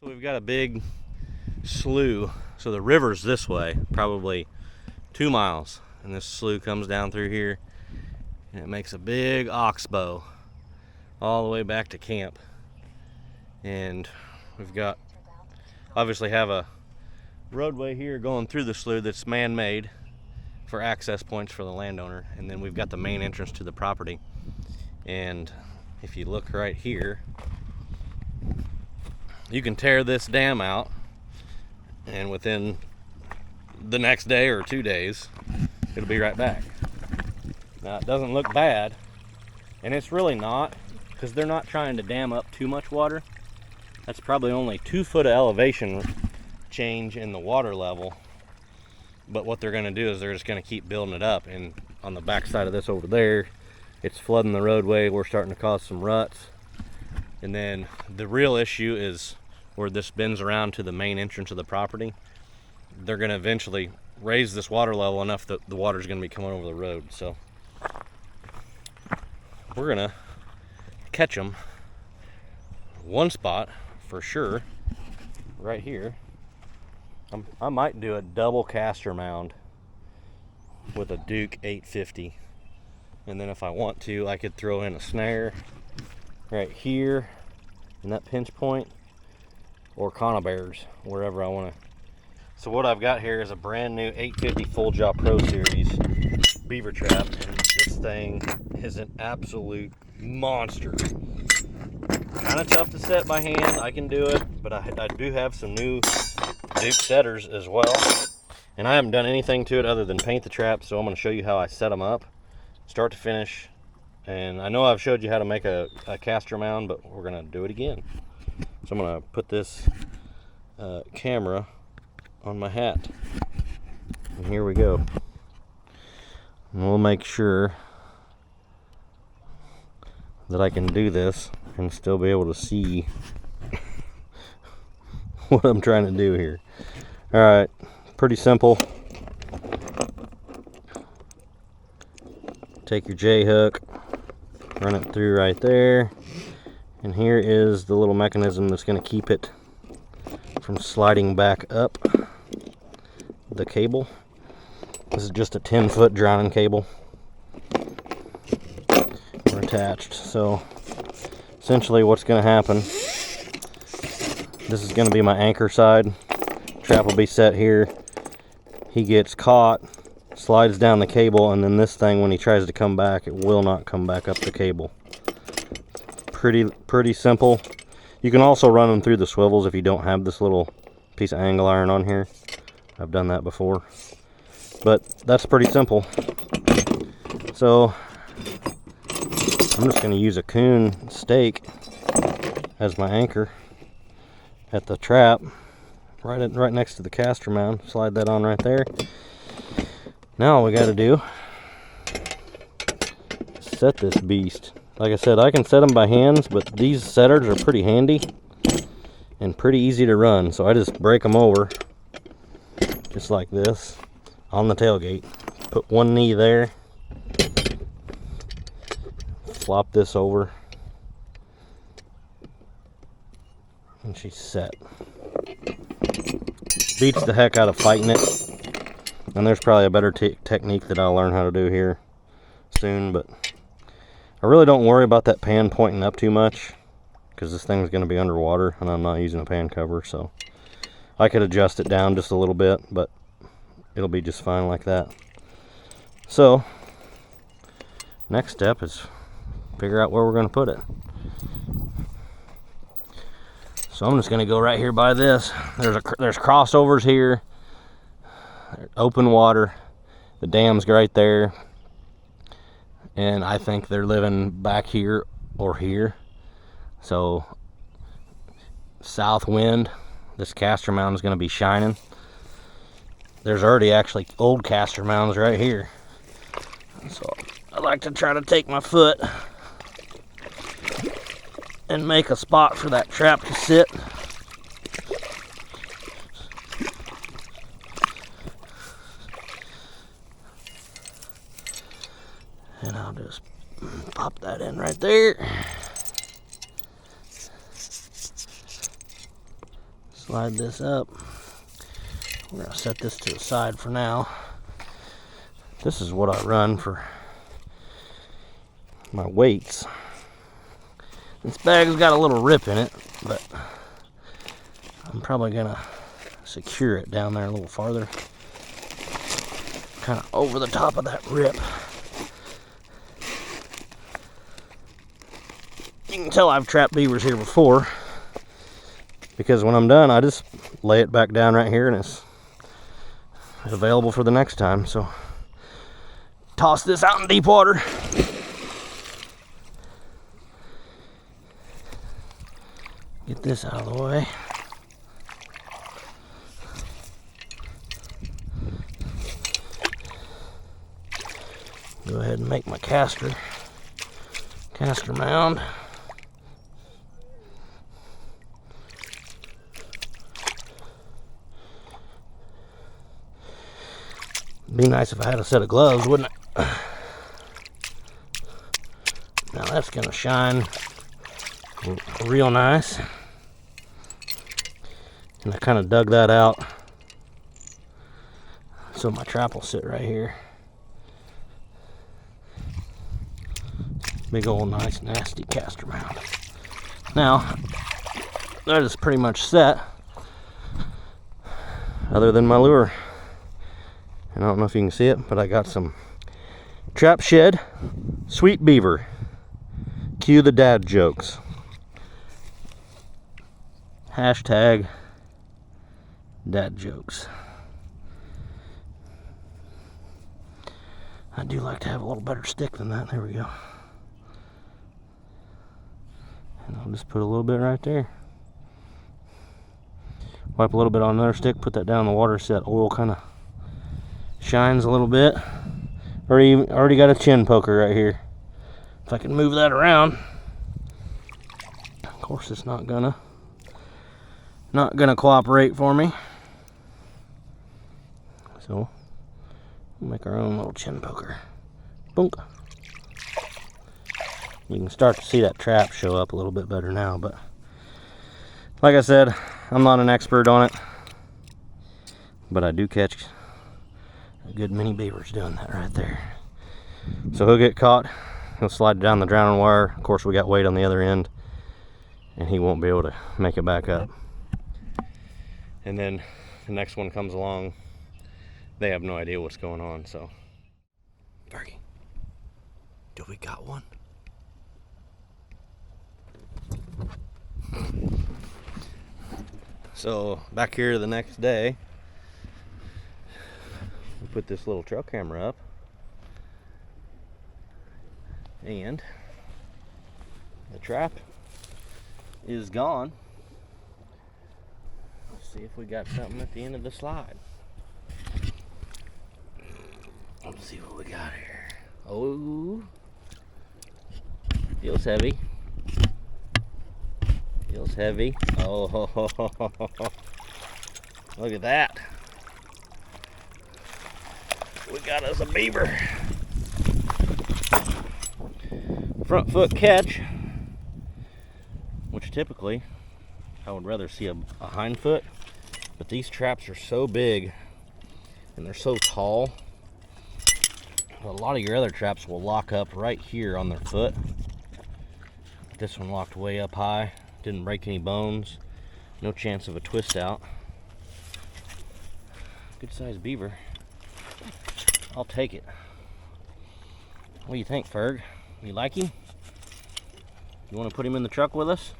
So we've got a big slough. So the river's this way, probably 2 miles. And this slough comes down through here and it makes a big oxbow all the way back to camp. And we've got, obviously have a roadway here going through the slough that's man-made for access points for the landowner. And then we've got the main entrance to the property. And if you look right here, you can tear this dam out, and within the next day or 2 days, it'll be right back. Now, it doesn't look bad, and it's really not, because they're not trying to dam up too much water. That's probably only 2 foot of elevation change in the water level, but what they're going to do is they're just going to keep building it up. And on the back side of this over there, it's flooding the roadway. We're starting to cause some ruts. And then the real issue is where this bends around to the main entrance of the property. They're going to eventually raise this water level enough that the water is going to be coming over the road. So we're going to catch them one spot for sure, right here. I might do a double castor mound with a Duke 850. And then if I want to, I could throw in a snare right here in that pinch point, or conibears, wherever I want to. So what I've got here is a brand new 850 Full Jaw Pro Series beaver trap, and this thing is an absolute monster. Kind of tough to set by hand. I can do it, but I do have some new Duke setters as well, and I haven't done anything to it other than paint the trap. So I'm going to show you how I set them up, start to finish. And I know I've showed you how to make a castor mound, but we're going to do it again. So I'm going to put this camera on my hat. And here we go. And we'll make sure that I can do this and still be able to see what I'm trying to do here. Alright, pretty simple. Take your J-hook, run it through right there, and here is the little mechanism that's going to keep it from sliding back up the cable. This is just a 10-foot drowning cable. We're attached. So essentially what's going to happen, this is going to be my anchor side. Trap will be set here. He gets caught, slides down the cable, and then this thing, when he tries to come back, it will not come back up the cable. Pretty simple. You can also run them through the swivels if you don't have this little piece of angle iron on here. I've done that before, but that's pretty simple. So I'm just going to use a coon stake as my anchor at the trap, right next to the castor mound. Slide that on right there. Now all we got to do is set this beast. Like I said, I can set them by hands, but these setters are pretty handy and pretty easy to run. So I just break them over, just like this, on the tailgate. Put one knee there, flop this over, and she's set. Beats the heck out of fighting it. And there's probably a better technique that I'll learn how to do here soon, but I really don't worry about that pan pointing up too much, because this thing's going to be underwater and I'm not using a pan cover. So I could adjust it down just a little bit, but it'll be just fine like that. So next step is figure out where we're going to put it. So I'm just going to go right here by this. There's crossovers here. Open water. The dam's right there. And I think they're living back here or here. So south wind, this castor mound is going to be shining. There's already actually old castor mounds right here. So I like to try to take my foot and make a spot for that trap to sit. And I'll just pop that in right there. slide this up. We're gonna set this to the side for now. This is what I run for my weights. This bag's got a little rip in it, but I'm probably gonna secure it down there a little farther, kind of over the top of that rip. You can tell I've trapped beavers here before, because when I'm done, I just lay it back down right here and it's available for the next time. So toss this out in deep water. Get this out of the way. Go ahead and make my castor mound. Be nice if I had a set of gloves, wouldn't it? Now that's gonna shine real nice. And I kind of dug that out so my trap will sit right here. Big old nice nasty castor mound. Now that is pretty much set, other than my lure. And I don't know if you can see it, but I got some trap shed sweet beaver. Cue the dad jokes. Hashtag dad jokes. I do like to have a little better stick than that. There we go. And I'll just put a little bit right there. Wipe a little bit on another stick, put that down in the water so that oil kind of shines a little bit. Already got a chin poker right here. If I can move that around. Of course it's not gonna cooperate for me. So we'll make our own little chin poker. Boom. You can start to see that trap show up a little bit better now, but like I said, I'm not an expert on it, but I do catch a good many beavers doing that right there. So he'll get caught, he'll slide down the drowning wire. Of course we got weight on the other end, and he won't be able to make it back up. And then the next one comes along, they have no idea what's going on. So Fergie, do we got one? So back here the next day, we put this little trail camera up, and the trap is gone. Let's see if we got something at the end of the slide. Let's see what we got here. Oh, feels heavy. Feels heavy. Oh, look at that. We got us a beaver. Front foot catch, which typically I would rather see a hind foot, but these traps are so big and they're so tall. A lot of your other traps will lock up right here on their foot. This one locked way up high. Didn't break any bones. No chance of a twist out. Good sized beaver. I'll take it. What do you think, Ferg? You like him? You want to put him in the truck with us?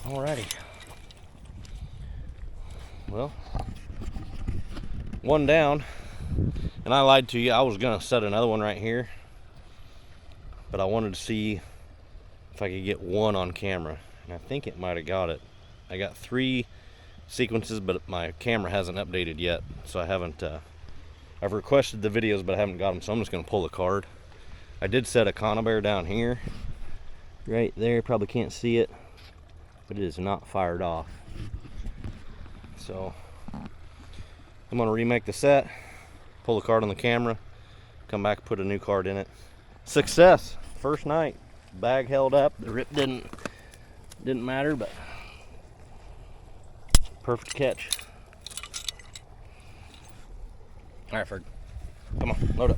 Alrighty. Well, one down. And I lied to you. I was going to set another one right here, but I wanted to see if I could get one on camera, and I think it might have got it. I got 3 sequences, but my camera hasn't updated yet, so I haven't I've requested the videos, but I haven't got them, so I'm just going to pull the card. I did set a conibear down here right there. Probably can't see it, but it is not fired off. So I'm going to remake the set, pull the card on the camera, come back, put a new card in it. Success. First night. Bag held up. The rip didn't matter, but Perfect catch. All right, Ferg. Come on, load up.